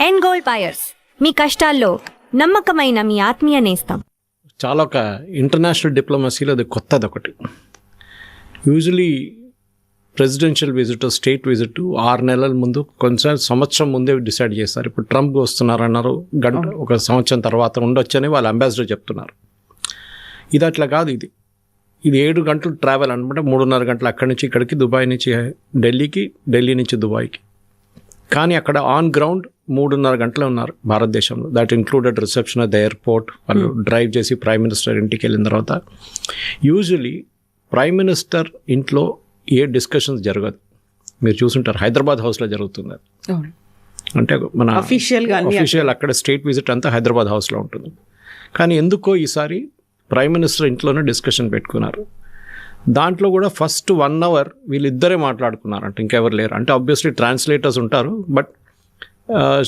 ఎన్ gold buyers, మీ కష్టాల్లో నమ్మకమైన మీ ఆత్మీయ నేస్తం. చాలా ఒక ఇంటర్నేషనల్ డిప్లొమసీలో అది కొత్తది ఒకటి. Usually presidential visit, state visit 6 నెలల ముందు, కొంచెం సంవత్సరం ముందే డిసైడ్ చేస్తారు. ఇప్పుడు ట్రంప్ వస్తున్నారన్నారు, ఒక సంవత్సరం తర్వాత ఉండొచ్చని వాళ్ళ అంబాసిడర్ చెప్తున్నారు. ఇది అట్లా కాదు. ఇది 7 గంటలు ట్రావెల్ అనమాట. 3.5 గంటలు అక్కడి నుంచి ఇక్కడికి, దుబాయ్ నుంచి ఢిల్లీకి, ఢిల్లీ నుంచి దుబాయ్కి. కానీ అక్కడ ఆన్ గ్రౌండ్ 3.5 గంటలు ఉన్నారు భారతదేశంలో. That included reception at the airport. వాళ్ళు డ్రైవ్ చేసి ప్రైమ్ మినిస్టర్ ఇంటికి వెళ్ళిన తర్వాత, యూజువలీ ప్రైమ్ మినిస్టర్ ఇంట్లో ఏ డిస్కషన్స్ జరగదు. మీరు చూసుంటారు, హైదరాబాద్ హౌస్లో జరుగుతుంది. అంటే మన అఫీషియల్ అక్కడ స్టేట్ విజిట్ అంతా హైదరాబాద్ హౌస్లో ఉంటుంది. కానీ ఎందుకో ఈసారి ప్రైమ్ మినిస్టర్ ఇంట్లోనే డిస్కషన్ పెట్టుకున్నారు. దాంట్లో కూడా ఫస్ట్ 1 hour వీళ్ళిద్దరే మాట్లాడుకున్నారు. అంటే ఇంకెవరు లేరు. అంటే ఆబ్వియస్లీ ట్రాన్స్లేటర్స్ ఉంటారు, but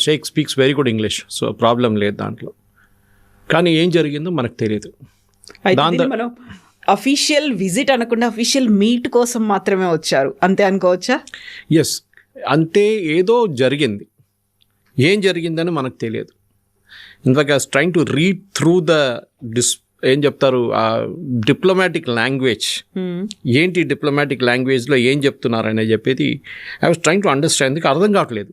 sheikh speaks very good English, so problem లేదు దాంట్లో. కానీ ఏం జరిగిందో మనకు తెలియదు. మనం అఫీషియల్ విజిట్ అనకుండా అఫీషియల్ మీట్ కోసం మాత్రమే వచ్చారు, అంతే అనుకోవచ్చా? ఎస్, అంతే. ఏదో జరిగింది. ఏం జరిగిందని మనకు తెలియదు. In fact I was trying to read through the ఏం చెప్తారు, డిప్లొమాటిక్ లాంగ్వేజ్ ఏంటి, డిప్లొమాటిక్ లాంగ్వేజ్లో ఏం చెప్తున్నారు అనేది చెప్పేది I was trying to understand. అర్థం కావట్లేదు.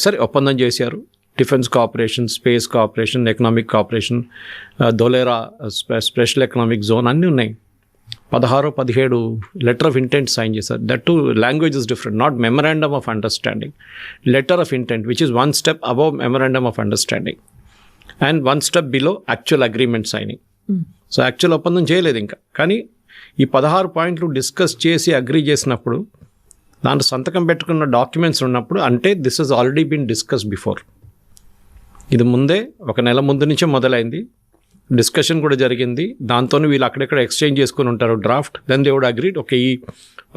సరే, ఒప్పందం చేశారు. Defence cooperation, space cooperation, economic cooperation, Dholera special economic zone అన్నీ ఉన్నాయి. 16-17 లెటర్ ఆఫ్ ఇంటెంట్ సైన్ చేశారు. That to language is different, not memorandum of understanding, letter of intent, which is 1 step above memorandum of understanding and 1 step below actual agreement signing. So actual ఒప్పందం చేయలేదు ఇంకా. కానీ ఈ 16 పాయింట్లు discuss చేసి agree చేసినప్పుడు, దాంట్లో సంతకం పెట్టుకున్న డాక్యుమెంట్స్ ఉన్నప్పుడు, అంటే this has already been discuss before. ఇది ముందే 1 నెల ముందు నుంచే మొదలైంది. డిస్కషన్ కూడా జరిగింది. దాంతో వీళ్ళు అక్కడెక్కడ ఎక్స్చేంజ్ చేసుకుని ఉంటారు draft. Then they would agreed, okay, ఈ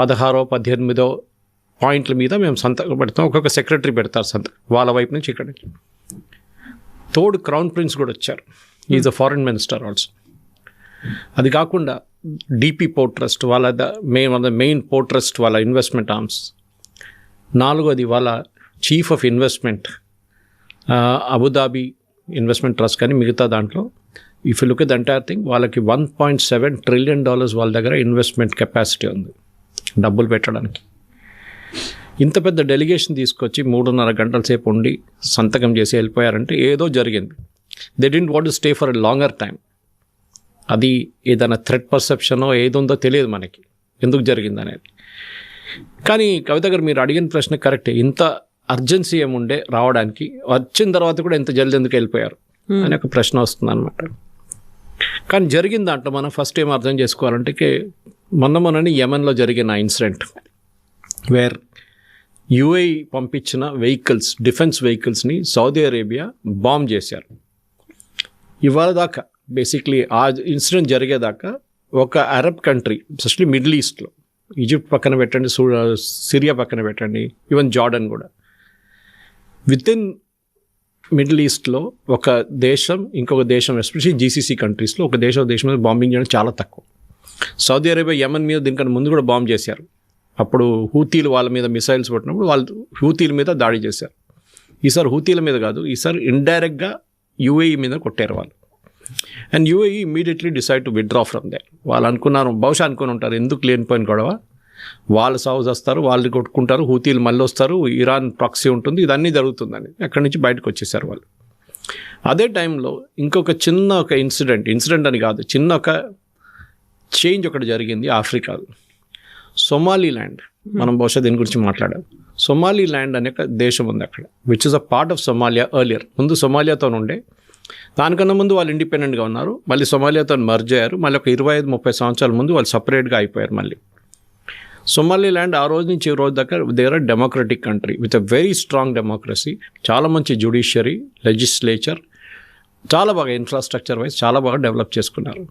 16-18 పాయింట్ల మీద మేము సంతకం పెడతాం. ఒక్కొక్క సెక్రటరీ పెడతారు సంతకం వాళ్ళ వైపు నుంచి. ఇక్కడ తోడు క్రౌన్ ప్రిన్స్ కూడా వచ్చారు. Is a foreign minister also. అది కాకుండా డిపి పోర్ట్ ట్రస్ట్ వాళ్ళ మెయిన్ పోర్ట్ ట్రస్ట్ వాళ్ళ ఇన్వెస్ట్మెంట్ ఆర్మ్స్. 4వది వాళ్ళ chief of investment Abu Dhabi investment trust. కానీ మిగతా దాంట్లో if you look at the entire thing, వాళ్ళకి $1.7 trillion వాళ్ళ దగ్గర ఇన్వెస్ట్మెంట్ కెపాసిటీ ఉంది, డబ్బులు పెట్టడానికి. ఇంత పెద్ద డెలిగేషన్ తీసుకొచ్చి 3.5 గంటల సేపు ఉండి సంతకం చేసి వెళ్ళిపోయారంటే ఏదో జరిగింది. They didn't want to stay for a longer time. అది ఏదైనా థ్రెట్ పర్సెప్షనో ఏదుందో తెలియదు మనకి, ఎందుకు జరిగింది అనేది. కానీ కవిత గారు, మీరు అడిగిన ప్రశ్న కరెక్టే. ఇంత అర్జెన్సీ ఏముండే రావడానికి, వచ్చిన తర్వాత కూడా ఎంత జల్దీ ఎందుకు వెళ్ళిపోయారు అనే ఒక ప్రశ్న వస్తుంది అనమాట. కానీ జరిగిన దాంట్లో మనం ఫస్ట్ ఏం అర్థం చేసుకోవాలంటే, మొన్ననే యెమెన్లో జరిగిన ఇన్సిడెంట్ వేర్ యుఏఈ పంపించిన వెహికల్స్, డిఫెన్స్ వెహికల్స్ని సౌదీ అరేబియా బాంబ్ చేశారు. ఇవాళ దాకా బేసిక్లీ ఆ ఇన్సిడెంట్ జరిగేదాకా ఒక అరబ్ కంట్రీ, ఎస్పెషల్లీ మిడిల్ ఈస్ట్లో, ఈజిప్ట్ పక్కన పెట్టండి, సిరియా పక్కన పెట్టండి, ఈవెన్ జార్డన్ కూడా, విత్ ఇన్ మిడిల్ ఈస్ట్లో ఒక దేశం ఇంకొక దేశం, ఎస్పెషల్లీ జీసీసీ కంట్రీస్లో ఒక దేశం మీద బాంబింగ్ చేయడం చాలా తక్కువ. సౌదీ అరేబియా యెమెన్ మీద దీనికన్నా ముందు కూడా బాంబ్ చేశారు. అప్పుడు హూతీలు వాళ్ళ మీద మిసైల్స్ పెట్టినప్పుడు వాళ్ళు హూతీల మీద దాడి చేశారు. ఈసారి హూతీల మీద కాదు, ఈసారి ఇండైరెక్ట్గా యుఏఈ మీద కొట్టారు వాళ్ళు. And UAE immediately decide to withdraw from they. వాళ్ళు అనుకున్నారు, బహుశా అనుకుని ఉంటారు, ఎందుకు లేనిపోయిన గొడవ, వాళ్ళు సాగు చేస్తారు, వాళ్ళు కొట్టుకుంటారు, హూతీలు మళ్ళీ వస్తారు, ఇరాన్ ప్రాక్సీ ఉంటుంది, ఇదన్నీ జరుగుతుందని అక్కడి నుంచి బయటకు వచ్చేసారు వాళ్ళు. అదే టైంలో ఇంకొక చిన్న ఒక ఇన్సిడెంట్ అని కాదు, చిన్న ఒక చేంజ్ ఒకటి జరిగింది ఆఫ్రికాలో. సొమాలీల్యాండ్, మనం బహుశా దీని గురించి మాట్లాడాం. సొమాలీల్యాండ్ అనే ఒక దేశం ఉంది అక్కడ, which is a part of Somalia earlier. ముందు సొమాలియాతో ఉండే, దానికన్నా ముందు వాళ్ళు ఇండిపెండెంట్గా ఉన్నారు, మళ్ళీ సొమాలియాతో మర్జ్ అయ్యారు. మళ్ళీ ఒక 25-30 సంవత్సరాల ముందు వాళ్ళు సపరేట్గా అయిపోయారు మళ్ళీ. సొమాలీల్యాండ్ ఆ రోజు నుంచి ఈ రోజు దాకా they are democratic country with a very strong democracy, చాలా మంచి జ్యుడిషియరీ, లెజిస్లేచర్, చాలా బాగా ఇన్ఫ్రాస్ట్రక్చర్ వైజ్ చాలా బాగా డెవలప్ చేసుకున్నారు.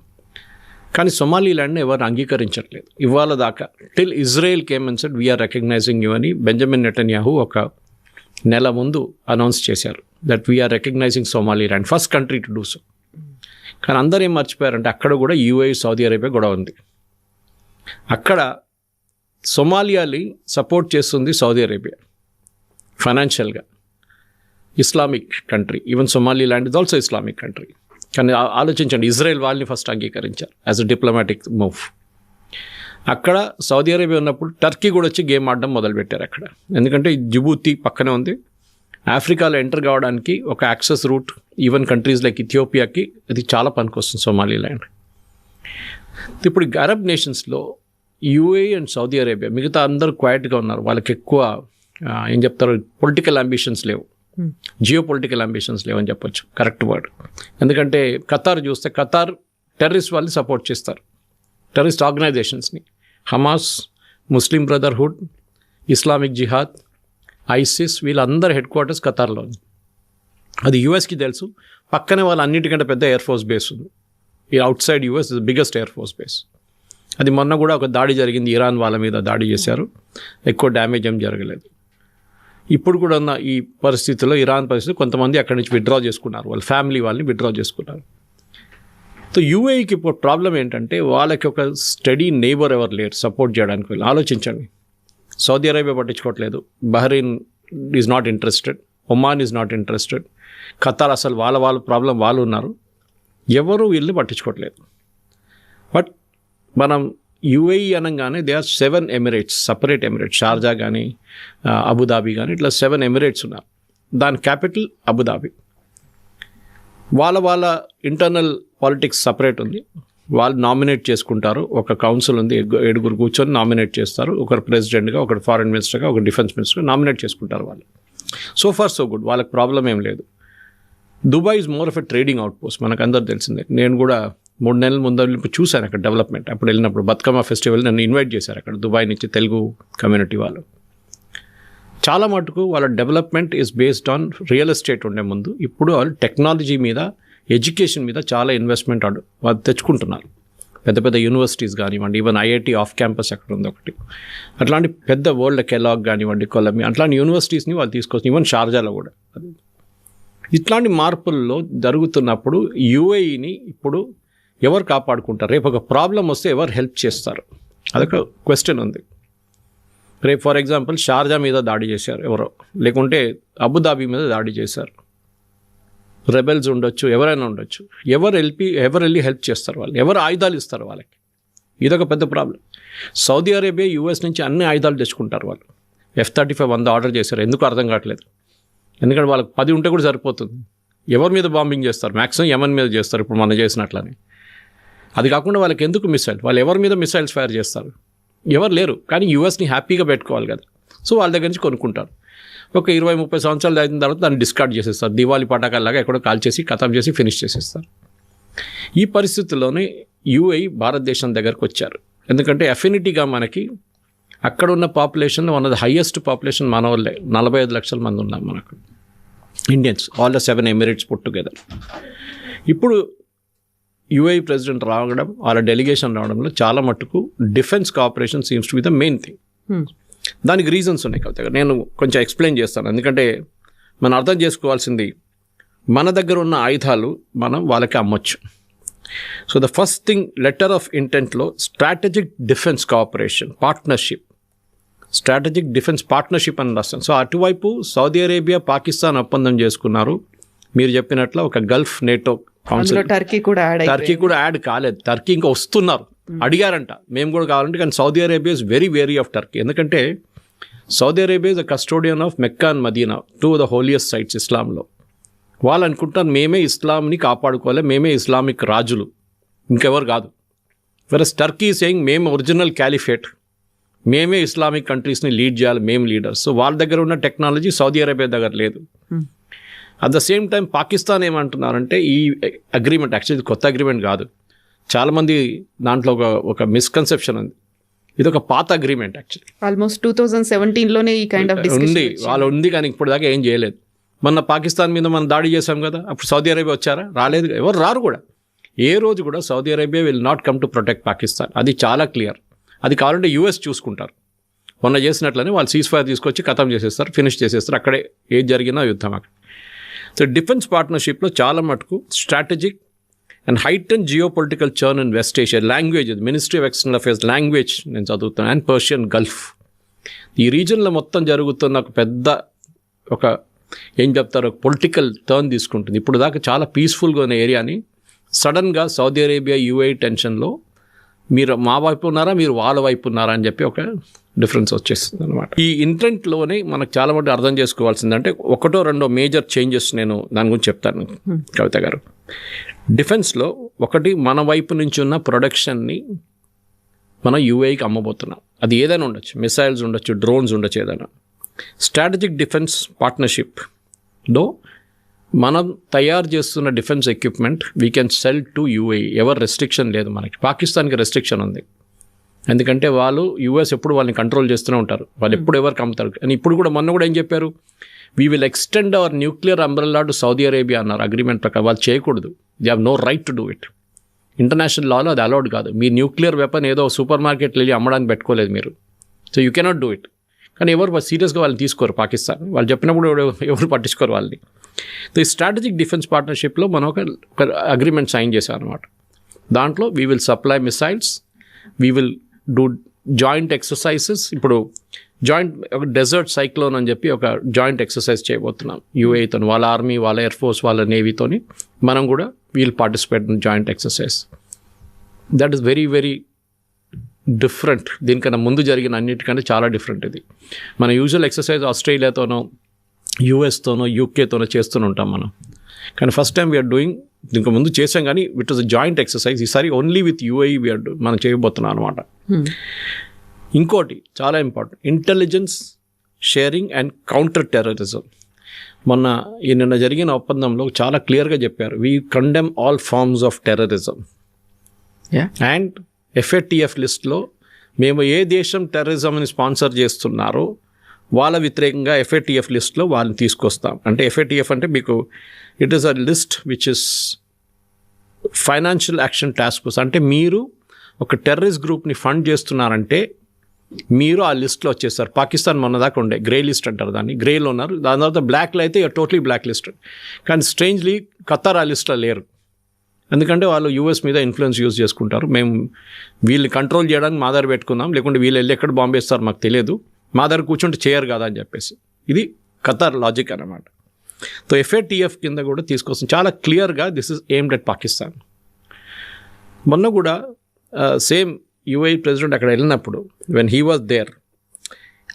కానీ సొమాలీల్యాండ్ని ఎవరు అంగీకరించట్లేదు ఇవాళ దాకా. Till Israel came and said we are recognizing you అని బెంజమిన్ నెటన్యాహు ఒక నెల ముందు అనౌన్స్ చేశారు, that we are recognizing Somaliland, first country to do so. కానీ అందరూ ఏం మర్చిపోయారంటే అక్కడ కూడా యూఏఈ, సౌదీ అరేబియా గొడవ ఉంది. అక్కడ సొమాలియాని సపోర్ట్ చేస్తుంది సౌదీ అరేబియా. ఫైనాన్షియల్గా. Islamic country, even Somaliland is also Islamic country. కానీ ఆలోచించండి, ఇజ్రాయెల్ వాళ్ళని ఫస్ట్ అంగీకరించారు యాజ్ అ డిప్లొమాటిక్ మూవ్. అక్కడ సౌదీ అరేబియా ఉన్నప్పుడు టర్కీ కూడా వచ్చి గేమ్ ఆడడం మొదలుపెట్టారు అక్కడ. ఎందుకంటే జిబూతి పక్కనే ఉంది, ఆఫ్రికాలో ఎంటర్ కావడానికి ఒక access route. Even countries like ఇథియోపియాకి అది చాలా పనికొస్తుంది, సోమాలీలాండ్. ఇప్పుడు అరబ్ నేషన్స్లో యూఏఈ అండ్ సౌదీ అరేబియా, మిగతా అందరూ క్వైట్గా ఉన్నారు. వాళ్ళకి ఎక్కువ ఏం చెప్తారు, పొలిటికల్ అంబిషన్స్ లేవు, జియో పొలిటికల్ అంబిషన్స్ లేవని చెప్పొచ్చు, కరెక్ట్ వర్డ్. ఎందుకంటే ఖతార్ చూస్తే, ఖతార్ టెర్రరిస్ట్ వాళ్ళని సపోర్ట్ చేస్తారు, terrorist ఆర్గనైజేషన్స్ని. Hamas, Muslim Brotherhood, Islamic జిహాద్, ఐసిస్, వీళ్ళందరి హెడ్ క్వార్టర్స్ ఖతార్లో ఉంది. అది యూఎస్కి తెలుసు. పక్కనే వాళ్ళ అన్నిటికంటే పెద్ద ఎయిర్ ఫోర్స్ బేస్ ఉంది. ఈ out side US is biggest air force base. అది మొన్న కూడా ఒక దాడి జరిగింది, ఇరాన్ వాళ్ళ మీద దాడి చేశారు, ఎక్కువ డ్యామేజ్ ఏం జరగలేదు. ఇప్పుడు కూడా ఉన్న ఈ పరిస్థితుల్లో, ఇరాన్ పరిస్థితి, కొంతమంది అక్కడి నుంచి విత్డ్రా చేసుకున్నారు, వాళ్ళ ఫ్యామిలీ వాళ్ళని విత్డ్రా చేసుకున్నారు. సో యూఏఈకి ఇప్పుడు ప్రాబ్లం ఏంటంటే, వాళ్ళకి ఒక స్టడీ నేబర్ ఎవరు లేరు సపోర్ట్ చేయడానికి. వెళ్ళి ఆలోచించండి, సౌదీ అరేబియా పట్టించుకోవట్లేదు, Bahrain is not interested, Oman is not interested, Qatar అసలు వాళ్ళ ప్రాబ్లం వాళ్ళు ఉన్నారు, ఎవరు వీళ్ళు పట్టించుకోవట్లేదు. బట్ మనం యూఏఈ అనగానే they are 7 emirates, separate emirates. Sharjah కానీ అబుదాబి కానీ ఇట్లా 7 ఎమిరేట్స్ ఉన్నారు. దాని క్యాపిటల్ అబుదాబి. వాళ్ళ ఇంటర్నల్ పాలిటిక్స్ సపరేట్ ఉంది. వాళ్ళు నామినేట్ చేసుకుంటారు, ఒక కౌన్సిల్ ఉంది, 7 కూర్చొని నామినేట్ చేస్తారు. ఒకరు ప్రెసిడెంట్గా, ఒకరు ఫారెన్ మినిస్టర్గా, ఒక డిఫెన్స్ మినిస్టర్గా నామినేట్ చేసుకుంటారు వాళ్ళు. సో ఫార్ సో గుడ్, వాళ్ళకి ప్రాబ్లం ఏం లేదు. Dubai is more of a trading out post, మనకు అందరు తెలిసిందే. నేను కూడా 3 నెలల ముందు చూశాను అక్కడ డెవలప్మెంట్. అప్పుడు వెళ్ళినప్పుడు బతుకమ్మ ఫెస్టివల్ నన్ను ఇన్వైట్ చేశారు అక్కడ, దుబాయ్ నుంచి తెలుగు కమ్యూనిటీ వాళ్ళు. చాలా మటుకు వాళ్ళ development is based on real estate ఉండే ముందు. ఇప్పుడు వాళ్ళు టెక్నాలజీ మీద, ఎడ్యుకేషన్ మీద చాలా ఇన్వెస్ట్మెంట్ వాళ్ళు తెచ్చుకుంటున్నారు. పెద్ద పెద్ద యూనివర్సిటీస్ కానివ్వండి, ఈవెన్ ఐఐటి ఆఫ్ క్యాంపస్ అక్కడ ఉంది ఒకటి. అట్లాంటి పెద్ద వరల్డ్ కెలాగ్ కానివ్వండి, కొలంబియా, అట్లాంటి యూనివర్సిటీస్ని వాళ్ళు తీసుకొచ్చి, ఈవెన్ షార్జాలో కూడా. ఇట్లాంటి మార్పుల్లో జరుగుతున్నప్పుడు యూఏఈని ఇప్పుడు ఎవరు కాపాడుకుంటారు? రేపు ఒక ప్రాబ్లం వస్తే ఎవరు హెల్ప్ చేస్తారు? అదొక క్వశ్చన్ ఉంది. రేపు ఫర్ ఎగ్జాంపుల్ షార్జా మీద దాడి చేశారు ఎవరో, లేకుంటే అబుదాబి మీద దాడి చేశారు, రెబెల్స్ ఉండొచ్చు, ఎవరైనా ఉండొచ్చు. ఎవరు వెళ్ళి హెల్ప్ చేస్తారు? వాళ్ళు ఎవరు ఆయుధాలు ఇస్తారు వాళ్ళకి? ఇదొక పెద్ద ప్రాబ్లం. సౌదీ అరేబియా యూఎస్ నుంచి అన్ని ఆయుధాలు తెచ్చుకుంటారు వాళ్ళు. F-35 100 ఆర్డర్ చేశారు, ఎందుకు అర్థం కావట్లేదు. ఎందుకంటే వాళ్ళకి 10 ఉంటే కూడా సరిపోతుంది. ఎవరి మీద బాంబింగ్ చేస్తారు? మ్యాక్సిమం యమన్ మీద చేస్తారు, ఇప్పుడు మనం చేసినట్లని. అది కాకుండా వాళ్ళకి ఎందుకు మిసైల్? వాళ్ళు ఎవరి మీద మిసైల్స్ ఫైర్ చేస్తారు? ఎవరు లేరు. కానీ యూఎస్ని హ్యాపీగా పెట్టుకోవాలి కదా, సో వాళ్ళ దగ్గర నుంచి కొనుక్కుంటారు. ఒక 20-30 సంవత్సరాలు అయిన తర్వాత దాన్ని డిస్కార్డ్ చేసేస్తారు, దివాళీ పటాకాల్లాగా ఎక్కడో కాల్ చేసి ఖతం చేసి ఫినిష్ చేసేస్తారు. ఈ పరిస్థితుల్లోనే యూఏఈ భారతదేశం దగ్గరకు వచ్చారు. ఎందుకంటే అఫినిటీగా మనకి అక్కడ ఉన్న population one of the highest population మన వాళ్ళే. 45 లక్షల మంది ఉన్నాం మనకు Indians, all the 7 Emirates put together. ఇప్పుడు యూఏఈ ప్రెసిడెంట్ రావడం, వాళ్ళ డెలిగేషన్ రావడంలో చాలా మట్టుకు defence cooperation seems to be the main thing. దానికి రీజన్స్ ఉన్నాయి కదా, నేను కొంచెం ఎక్స్ప్లెయిన్ చేస్తాను. ఎందుకంటే మనం అర్థం చేసుకోవాల్సింది, మన దగ్గర ఉన్న ఆయుధాలు మనం వాళ్ళకి అమ్మొచ్చు. So the first thing, letter of ఇంటెంట్లో strategic defence cooperation partnership, strategic defence partnership అని రాస్తాను. సో అటువైపు సౌదీ అరేబియా, పాకిస్తాన్ ఒప్పందం చేసుకున్నారు. మీరు చెప్పినట్లు ఒక గల్ఫ్ నేటో కౌన్సిల్, టర్కీ కూడా యాడ్ కాలేదు. టర్కీ ఇంకా వస్తున్నారు, అడిగారంట మేము కూడా కావాలంటే. కానీ Saudi Arabia is very very of Turkey. ఎందుకంటే Saudi Arabia is the custodian of Mecca and Medina, 2 the holiest sites ఇస్లాంలో. వాళ్ళు అనుకుంటారు మేమే ఇస్లాంని కాపాడుకోవాలి, మేమే ఇస్లామిక్ రాజులు, ఇంకెవరు కాదు. వెరస్ టర్కీ సేయింగ్ మేము ఒరిజినల్ క్యాలిఫేట్, మేమే ఇస్లామిక్ కంట్రీస్ని లీడ్ చేయాలి, మేము లీడర్స్. సో వాళ్ళ దగ్గర ఉన్న టెక్నాలజీ సౌదీ అరేబియా దగ్గర లేదు. At the same time Pakistan ఏమంటున్నారంటే, ఈ అగ్రిమెంట్ యాక్చువల్లీ కొత్త అగ్రిమెంట్ కాదు, చాలామంది దాంట్లో ఒక మిస్కన్సెప్షన్ ఉంది. ఇది ఒక పాత అగ్రిమెంట్ యాక్చువల్లీ, ఆల్మోస్ట్ 2017లోనే ఈ కైండ్ ఆఫ్ ఉంది. వాళ్ళు ఉంది కానీ ఇప్పుడు దాకా ఏం చేయలేదు. మొన్న పాకిస్తాన్ మీద మనం దాడి చేశాం కదా, అప్పుడు సౌదీ అరేబియా వచ్చారా? రాలేదు, ఎవరు రారు కూడా. ఏ రోజు కూడా Saudi Arabia will not come to protect Pakistan, అది చాలా క్లియర్. అది కావాలంటే యూఎస్ చూసుకుంటారు. మొన్న చేసినట్లనే వాళ్ళు సీజ్ ఫైర్ తీసుకొచ్చి ఖతం చేసేస్తారు, ఫినిష్ చేసేస్తారు, అక్కడే ఏది జరిగినా యుద్ధం అక్కడ. సో డిఫెన్స్ పార్ట్నర్షిప్లో చాలా మటుకు strategic and heighten geopolitical churn in west Asia. Language, ministry of external affairs language నేను చదువుతాను, అండ్ పర్షియన్ గల్ఫ్. ఈ రీజన్లో మొత్తం జరుగుతున్న ఒక పెద్ద ఒక ఏం చెప్తారు ఒక పొలిటికల్ టర్న్ తీసుకుంటుంది. ఇప్పుడు దాకా చాలా పీస్ఫుల్గా ఉన్న ఏరియాని సడన్గా సౌదీ అరేబియా యూఏఈ టెన్షన్లో మీరు మా వైపు ఉన్నారా మీరు వాళ్ళ వైపు ఉన్నారా అని చెప్పి ఒక డిఫరెన్స్ వచ్చేస్తుంది అనమాట. ఈ ఇంటెంట్లోనే మనకు చాలా మటుకు అర్థం చేసుకోవాల్సిందంటే ఒకటో రెండో మేజర్ చేంజెస్ నేను దాని గురించి చెప్తాను కవిత గారు. డిఫెన్స్లో ఒకటి మన వైపు నుంచి ఉన్న ప్రొడక్షన్ని మనం యూఏఈకి అమ్మబోతున్నాం. అది ఏదైనా ఉండొచ్చు, మిసైల్స్ ఉండొచ్చు, డ్రోన్స్ ఉండొచ్చు, ఏదైనా. స్ట్రాటజిక్ డిఫెన్స్ పార్ట్నర్షిప్లో మనం తయారు చేస్తున్న defence equipment we can cell to UAE. ఎవరు రెస్ట్రిక్షన్ లేదు మనకి. పాకిస్తాన్కి రెస్ట్రిక్షన్ ఉంది, ఎందుకంటే వాళ్ళు యూఎస్ ఎప్పుడు వాళ్ళని కంట్రోల్ చేస్తూనే ఉంటారు. వాళ్ళు ఎప్పుడు ఎవరికి అమ్ముతారు. అని ఇప్పుడు కూడా మొన్న కూడా ఏం చెప్పారు, we will extend our nuclear umbrella to Saudi Arabia అన్నారు అగ్రిమెంట్ ప్రకారం. వాళ్ళు చేయకూడదు, they have no right to do it. International లాలో అది అలౌడ్ కాదు. మీ న్యూక్లియర్ వెపన్ ఏదో సూపర్ మార్కెట్లో వెళ్ళి అమ్మడానికి పెట్టుకోలేదు మీరు. So you cannot do it. కానీ ఎవరు సీరియస్గా వాళ్ళని తీసుకోరు పాకిస్తాన్. వాళ్ళు చెప్పినప్పుడు ఎవరు పట్టించుకోరు వాళ్ళని. సో ఈ స్ట్రాటజిక్ డిఫెన్స్ పార్ట్నర్షిప్లో మనం ఒక అగ్రిమెంట్ సైన్ చేశాం అనమాట. దాంట్లో we will supply missiles, we will do joint exercises. ఇప్పుడు జాయింట్ ఒక డెజర్ట్ సైక్లోన్ అని చెప్పి ఒక జాయింట్ ఎక్సర్సైజ్ చేయబోతున్నాం యూఏఈతో. వాళ్ళ ఆర్మీ, వాళ్ళ ఎయిర్ ఫోర్స్, వాళ్ళ నేవీతోని మనం కూడా we'll participate in joint exercise. That is very very different. దీనికన్నా ముందు జరిగిన అన్నిటికంటే చాలా డిఫరెంట్ ఇది. మన యూజువల్ ఎక్సర్సైజ్ ఆస్ట్రేలియాతోనో, యూఎస్తోనో, యూకేతోనో చేస్తూనే ఉంటాం మనం. కానీ ఫస్ట్ టైం వీఆర్ డూయింగ్, దీనికి ముందు చేసాం కానీ it was a joint exercise. ఈసారి ఓన్లీ విత్ యూఏఈ వీఆర్ మనం చేయబోతున్నాం అనమాట. ఇంకోటి చాలా important, intelligence sharing and counter terrorism. మొన్న నిన్న జరిగిన ఒప్పందంలో చాలా క్లియర్గా చెప్పారు, we condemn all forms of terrorism. And FATF లిస్ట్లో మేము ఏ దేశం టెర్రరిజంని స్పాన్సర్ చేస్తున్నారో వాళ్ళ వ్యతిరేకంగా FATF లిస్ట్లో వాళ్ళని తీసుకొస్తాం. అంటే FATF అంటే మీకు it is a list which is financial action task force. అంటే మీరు ఒక టెర్రరిస్ట్ గ్రూప్ని ఫండ్ చేస్తున్నారంటే మీరు ఆ లిస్ట్లో వచ్చేస్తారు. పాకిస్తాన్ మొన్నదాకా ఉండే గ్రే లిస్ట్ అంటారు దాన్ని, గ్రేలో ఉన్నారు. దాని తర్వాత బ్లాక్లో అయితే టోటలీ బ్లాక్ లిస్ట్. కానీ స్ట్రేంజ్లీ ఖతార్ ఆ లిస్ట్లో లేరు, ఎందుకంటే వాళ్ళు యూఎస్ మీద ఇన్ఫ్లుయెన్స్ యూజ్ చేసుకుంటారు. మేము వీళ్ళని కంట్రోల్ చేయడానికి మా దగ్గర పెట్టుకుందాం, లేకుంటే వీళ్ళు వెళ్ళి ఎక్కడ బాంబు వేస్తారు మాకు తెలియదు, మా దగ్గర కూర్చుంటే చేయరు కదా అని చెప్పేసి. ఇది ఖతార్ లాజిక్ అన్నమాట. సో FATF కింద కూడా తీసుకొస్తాం చాలా క్లియర్గా. This is aimed at Pakistan. మొన్న కూడా సేమ్ యూఏఈ ప్రెసిడెంట్ అక్కడ వెళ్ళినప్పుడు వెన్ హీ వాజ్ దేర్,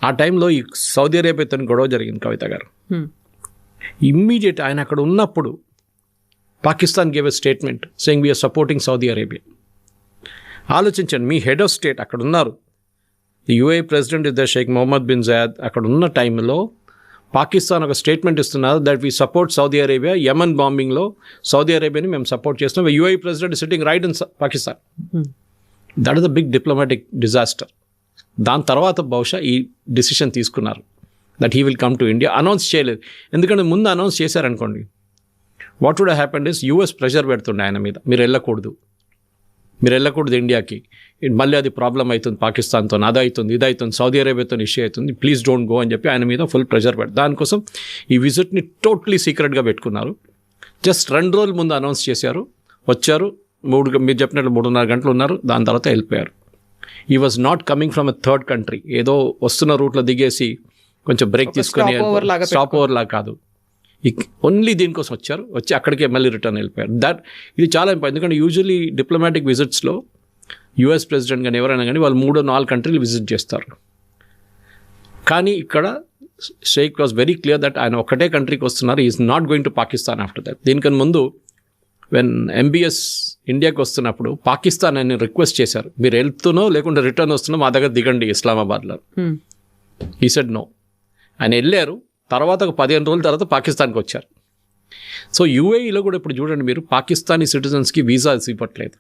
ఆ టైంలో ఈ సౌదీ అరేబియాతో గొడవ జరిగింది కవిత గారు. ఇమ్మీడియట్ ఆయన అక్కడ ఉన్నప్పుడు Pakistan gave a statement saying we are supporting Saudi Arabia. ఆలోచించండి, మీ హెడ్ ఆఫ్ స్టేట్ అక్కడ ఉన్నారు, UAE president is the Sheikh Mohammed bin Zayed. అక్కడ ఉన్న టైంలో పాకిస్తాన్ ఒక స్టేట్మెంట్ ఇస్తున్నారు that we support Saudi Arabia. Yemen బాంబింగ్లో సౌదీ అరేబియాని మేము సపోర్ట్ చేస్తున్నాం. UAE president sitting right in Pakistan. That is the big diplomatic disaster. దాని తర్వాత బహుశా ఈ డిసిషన్ తీసుకున్నారు that he will come to India. Announce చేయలేదు, ఎందుకంటే ముందు అనౌన్స్ చేశారనుకోండి what would happened is US pressure పెడుతుండే ఆయన మీద, మీరు వెళ్ళకూడదు ఇండియాకి, మళ్ళీ అది ప్రాబ్లం అవుతుంది పాకిస్తాన్తో, అది అవుతుంది ఇది అవుతుంది, సౌదీ అరేబియాతో ఇష్యూ అవుతుంది, ప్లీజ్ డోంట్ గో అని చెప్పి ఆయన మీద ఫుల్ ప్రెషర్ పెడతారు. దానికోసం ఈ విజిట్ని టోటలీ సీక్రెట్గా పెట్టుకున్నారు. జస్ట్ 2 రోజుల ముందు అనౌన్స్ చేశారు, వచ్చారు, మీరు చెప్పినట్లు 3.5 గంటలు ఉన్నారు, దాని తర్వాత వెళ్ళిపోయారు. ఈ was not coming from a third country, ఏదో వస్తున్న రూట్లో దిగేసి కొంచెం బ్రేక్ తీసుకొని స్టాప్ ఓవర్ లాగా కాదు, ఓన్లీ దీనికోసం వచ్చి అక్కడికే మళ్ళీ రిటర్న్ వెళ్ళిపోయారు. ఇది చాలా ఇంపార్టెంట్, ఎందుకంటే యూజువలీ డిప్లొమాటిక్ విజిట్స్లో యూఎస్ ప్రెసిడెంట్ కానీ ఎవరైనా కానీ వాళ్ళు 3-4 కంట్రీలు విజిట్ చేస్తారు. కానీ ఇక్కడ sheikh was very clear that ఆయన ఒకటే కంట్రీకి వస్తున్నారు, is not going to Pakistan after that. దీనికన్నా ముందు వెన్ MBS ఇండియాకి వస్తున్నప్పుడు పాకిస్తాన్ ఆయన రిక్వెస్ట్ చేశారు, మీరు వెళ్తున్నో లేకుంటే రిటర్న్ వస్తున్నో మా దగ్గర దిగండి ఇస్లామాబాద్లో. ఈ సెడ్ నో. ఆయన వెళ్ళారు, తర్వాత ఒక 15 రోజుల తర్వాత పాకిస్తాన్కి వచ్చారు. సో యూఏఈలో కూడా ఇప్పుడు చూడండి మీరు, పాకిస్తానీ సిటిజన్స్కి వీసాస్ ఇవ్వట్లేదు.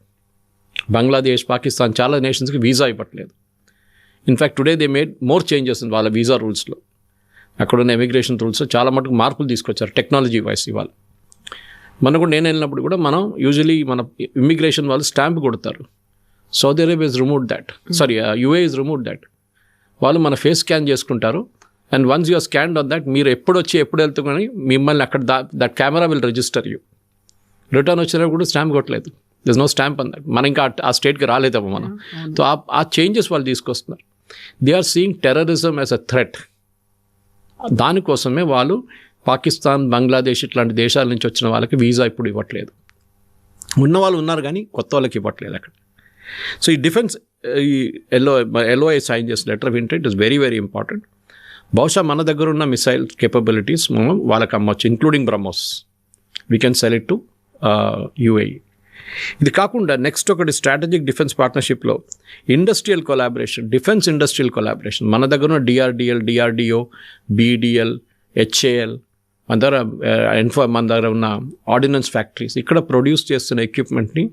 బంగ్లాదేశ్, పాకిస్తాన్ చాలా నేషన్స్కి వీసా ఇవ్వట్లేదు. In fact today they made more changes వాళ్ళ వీసా రూల్స్లో. అక్కడున్న ఇమిగ్రేషన్ రూల్స్లో చాలా మటుకు మార్పులు తీసుకొచ్చారు టెక్నాలజీ వైస్. ఇవాళ మనం కూడా నేను వెళ్ళినప్పుడు కూడా మనం యూజువలీ మన ఇమిగ్రేషన్ వాళ్ళు స్టాంప్ కొడతారు. Saudi Arabia is remove that, UAE is remove that. వాళ్ళు మన ఫేస్ స్కాన్ చేసుకుంటారు and once you are scanned on that, మీరు ఎప్పుడు వచ్చి ఎప్పుడు వెళ్తున్నా మిమ్మల్ని అక్కడ that camera will register you. Return వచ్చినా కూడా స్టాంప్ కొట్టలేదు, this no stamp on that. మనం ఇంకా ఆ స్టేట్కి రాలేదమ్మా మనం. సో ఆ చేంజెస్ వాళ్ళు తీసుకొస్తున్నారు. They are seeing terrorism as a threat. దానికోసమే వాళ్ళు పాకిస్తాన్, బంగ్లాదేశ్ ఇట్లాంటి దేశాల నుంచి వచ్చిన వాళ్ళకి వీసా ఇప్పుడు ఇవ్వట్లేదు. ఉన్న వాళ్ళు ఉన్నారు కానీ కొత్త వాళ్ళకి ఇవ్వట్లేదు అక్కడ. సో ఈ డిఫెన్స్ ఈ ఎల్ఓఐ సైన్ చేసిన letter of intent is very very important. బహుశా మన దగ్గర ఉన్న మిసైల్ కేపబిలిటీస్ మనం వాళ్ళకి అమ్మొచ్చు, including BrahMos. We can sell it to UAE. ఇది కాకుండా నెక్స్ట్ ఒకటి స్ట్రాటజిక్ డిఫెన్స్ పార్ట్నర్షిప్లో industrial collaboration, defence industrial collaboration. మన దగ్గర ఉన్న డిఆర్డిఓ, బీడిఎల్, హెచ్ఏఎల్, మన దగ్గర ఉన్న ఆర్డినెన్స్ ఫ్యాక్టరీస్, ఇక్కడ ప్రొడ్యూస్ చేస్తున్న ఎక్విప్మెంట్ని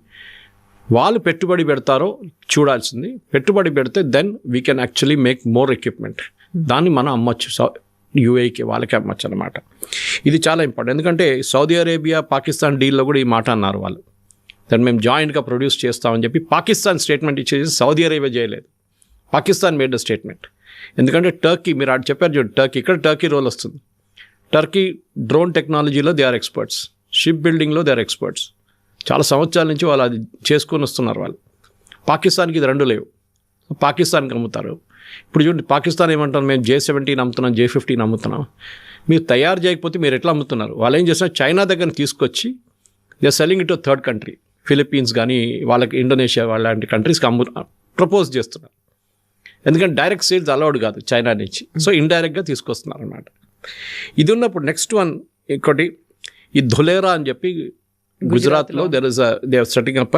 వాళ్ళు పెట్టుబడి పెడతారో చూడాల్సింది. పెట్టుబడి పెడితే then we can actually make more equipment. దాన్ని మనం అమ్మచ్చు యూఏఈకి, వాళ్ళకి అమ్మచ్చు అనమాట. ఇది చాలా ఇంపార్టెంట్. ఎందుకంటే సౌదీ అరేబియా, పాకిస్తాన్ డీల్లో కూడా ఈ మాట అన్నారు వాళ్ళు. దాన్ని మేము జాయింట్గా ప్రొడ్యూస్ చేస్తామని చెప్పి పాకిస్తాన్ స్టేట్మెంట్ ఇచ్చేసి సౌదీ అరేబియా చేయలేదు. Pakistan made the statement. ఎందుకంటే టర్కీ, మీరు అటు చెప్పారు చూడు, ఇక్కడ టర్కీ రోల్ వస్తుంది. టర్కీ డ్రోన్ టెక్నాలజీలో దే ఆర్ ఎక్స్పర్ట్స్, షిప్ బిల్డింగ్లో దే ఆర్ ఎక్స్పర్ట్స్. చాలా సంవత్సరాల నుంచి వాళ్ళు అది చేసుకొని వస్తున్నారు వాళ్ళు. పాకిస్తాన్కి ఇది రెండు లేవు, పాకిస్తాన్కి అమ్ముతారు. ఇప్పుడు చూడండి, పాకిస్తాన్ ఏమంటారు, మేము J-17 అమ్ముతున్నాం, J-15 అమ్ముతున్నాం. మీరు తయారు చేయకపోతే మీరు ఎట్లా అమ్ముతున్నారు? వాళ్ళు ఏం చేస్తున్నారు, చైనా దగ్గర తీసుకొచ్చి they are selling it to third country, Philippines కానీ వాళ్ళకి ఇండోనేషియా లాంటి కంట్రీస్కి ప్రపోజ్ చేస్తున్నారు. ఎందుకంటే డైరెక్ట్ సేల్స్ అలౌడ్ కాదు చైనా నుంచి, సో ఇండైరెక్ట్గా తీసుకొస్తున్నారు అనమాట. ఇది ఉన్నప్పుడు నెక్స్ట్ వన్ ఇంకోటి, ఈ ధులేరా అని చెప్పి గుజరాత్లో they are setting up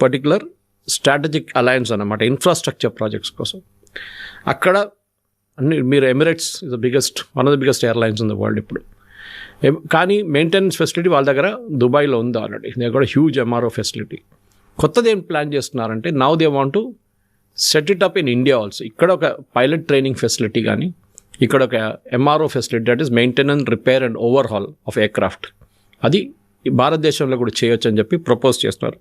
particular strategic alliance అన్నమాట, ఇన్ఫ్రాస్ట్రక్చర్ ప్రాజెక్ట్స్ కోసం. అక్కడ అన్ని మీరు emirates is the biggest, one of the biggest airlines in the world ఇప్పుడు. కానీ మెయింటెనెన్స్ ఫెసిలిటీ వాళ్ళ దగ్గర దుబాయ్లో ఉంది ఆల్రెడీ. దే కూడా హ్యూజ్ MRO ఫెసిలిటీ. కొత్తది ఏం ప్లాన్ చేస్తున్నారంటే now they want to set it up in India also. ఇక్కడ ఒక పైలట్ ట్రైనింగ్ ఫెసిలిటీ కానీ, ఇక్కడ ఒక MRO facility, that is maintenance, repair and overhaul of aircraft, అది భారతదేశంలో కూడా చేయొచ్చు అని చెప్పి ప్రపోజ్ చేస్తున్నారు.